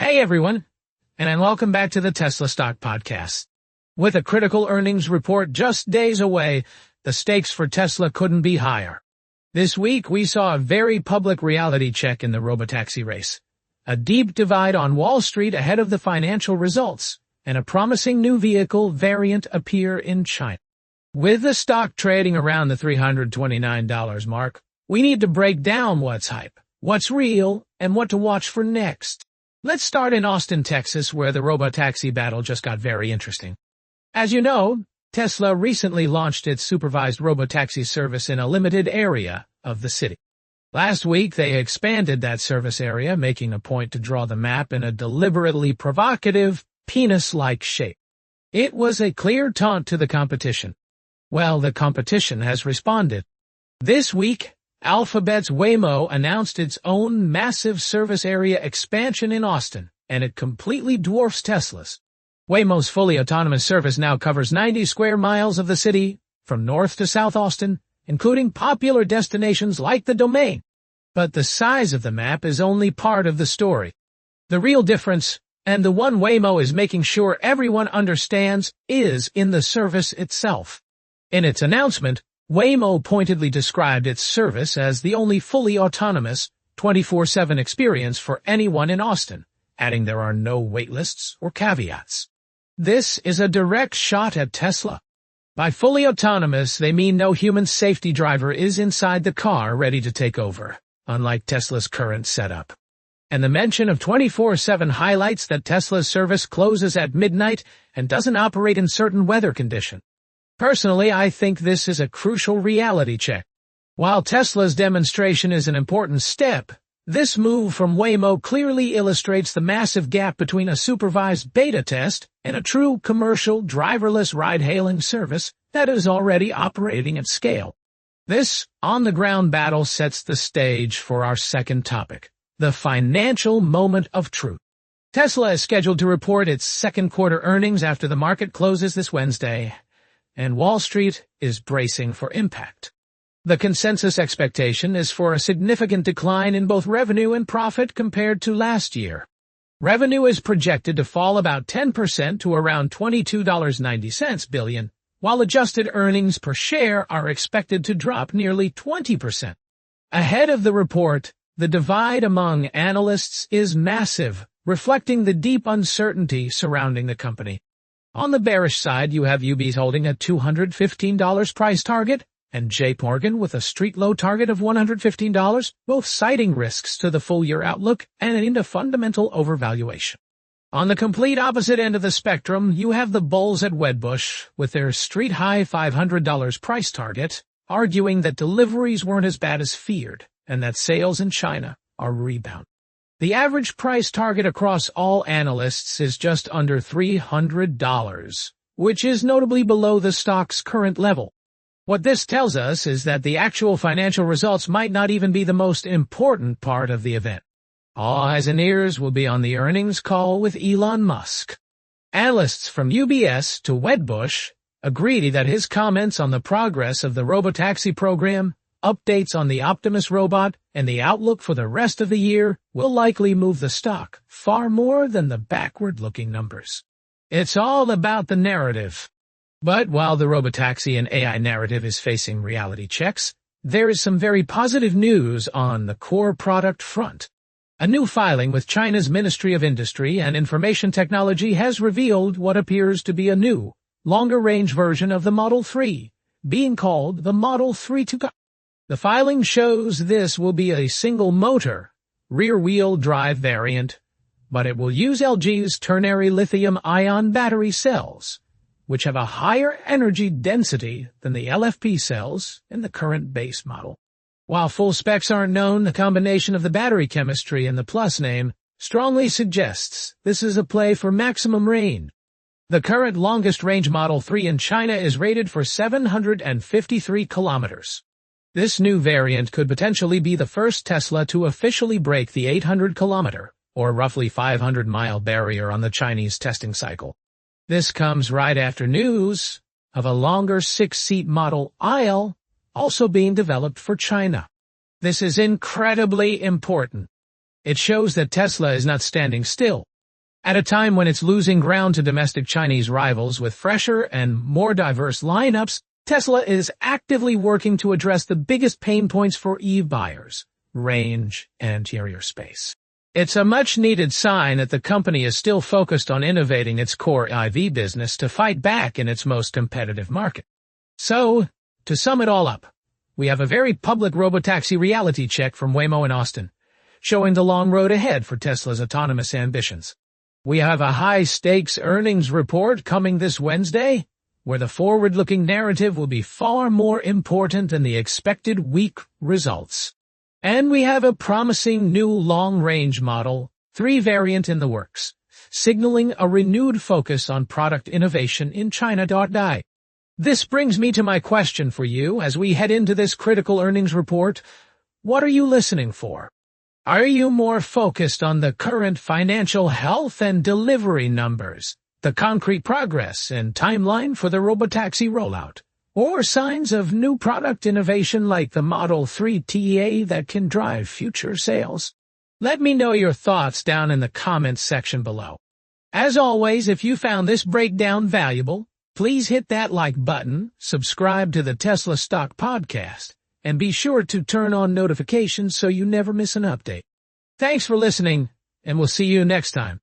Hey everyone, and welcome back to the Tesla Stock Podcast. With a critical earnings report just days away, the stakes for Tesla couldn't be higher. This week we saw a very public reality check in the Robotaxi race, a deep divide on Wall Street ahead of the financial results, and a promising new vehicle variant appear in China. With the stock trading around the $329 mark, we need to break down what's hype, what's real, and what to watch for next. Let's start in Austin, Texas, where the Robotaxi battle just got very interesting. As you know, Tesla recently launched its supervised Robotaxi service in a limited area of the city. Last week, they expanded that service area, making a point to draw the map in a deliberately provocative, penis-like shape. It was a clear taunt to the competition. Well, the competition has responded. This week, Alphabet's Waymo announced its own massive service area expansion in Austin, and it completely dwarfs Tesla's. Waymo's fully autonomous service now covers 90 square miles of the city, from north to south Austin, including popular destinations like the Domain. But the size of the map is only part of the story. The real difference, and the one Waymo is making sure everyone understands, is in the service itself. In its announcement, Waymo pointedly described its service as the only fully autonomous, 24/7 experience for anyone in Austin, adding there are no waitlists or caveats. This is a direct shot at Tesla. By fully autonomous, they mean no human safety driver is inside the car ready to take over, unlike Tesla's current setup. And the mention of 24/7 highlights that Tesla's service closes at midnight and doesn't operate in certain weather conditions. Personally, I think this is a crucial reality check. While Tesla's demonstration is an important step, this move from Waymo clearly illustrates the massive gap between a supervised beta test and a true commercial driverless ride-hailing service that is already operating at scale. This on-the-ground battle sets the stage for our second topic, the financial moment of truth. Tesla is scheduled to report its second quarter earnings after the market closes this Wednesday, and Wall Street is bracing for impact. The consensus expectation is for a significant decline in both revenue and profit compared to last year. Revenue is projected to fall about 10% to around $22.90 billion, while adjusted earnings per share are expected to drop nearly 20%. Ahead of the report, the divide among analysts is massive, reflecting the deep uncertainty surrounding the company. On the bearish side, you have UBS holding a $215 price target, and JP Morgan with a street low target of $115, both citing risks to the full-year outlook and a fundamental overvaluation. On the complete opposite end of the spectrum, you have the bulls at Wedbush, with their street-high $500 price target, arguing that deliveries weren't as bad as feared, and that sales in China are rebounding. The average price target across all analysts is just under $300, which is notably below the stock's current level. What this tells us is that the actual financial results might not even be the most important part of the event. All eyes and ears will be on the earnings call with Elon Musk. Analysts from UBS to Wedbush agree that his comments on the progress of the Robotaxi program, updates on the Optimus robot, and the outlook for the rest of the year will likely move the stock far more than the backward-looking numbers. It's all about the narrative. But while the Robotaxi and AI narrative is facing reality checks, there is some very positive news on the core product front. A new filing with China's Ministry of Industry and Information Technology has revealed what appears to be a new, longer-range version of the Model 3, being called the Model 3 to go. The filing shows this will be a single-motor, rear-wheel drive variant, but it will use LG's ternary lithium-ion battery cells, which have a higher energy density than the LFP cells in the current base model. While full specs aren't known, the combination of the battery chemistry and the plus name strongly suggests this is a play for maximum range. The current longest-range Model 3 in China is rated for 753 kilometers. This new variant could potentially be the first Tesla to officially break the 800-kilometer, or roughly 500-mile barrier on the Chinese testing cycle. This comes right after news of a longer 6-seat Model I also being developed for China. This is incredibly important. It shows that Tesla is not standing still, At a time when it's losing ground to domestic Chinese rivals with fresher and more diverse lineups, Tesla is actively working to address the biggest pain points for EV buyers: range and interior space. It's a much-needed sign that the company is still focused on innovating its core EV business to fight back in its most competitive market. So, to sum it all up, we have a very public Robotaxi reality check from Waymo in Austin, showing the long road ahead for Tesla's autonomous ambitions. We have a high-stakes earnings report coming this Wednesday, where the forward-looking narrative will be far more important than the expected weak results. And we have a promising new long-range Model 3 variant in the works, signaling a renewed focus on product innovation in China. This brings me to my question for you as we head into this critical earnings report. What are you listening for? Are you more focused on the current financial health and delivery numbers, the concrete progress and timeline for the Robotaxi rollout, or signs of new product innovation like the Model 3 TEA that can drive future sales? Let me know your thoughts down in the comments section below. As always, if you found this breakdown valuable, please hit that like button, subscribe to the Tesla Stock Podcast, and be sure to turn on notifications so you never miss an update. Thanks for listening, and we'll see you next time.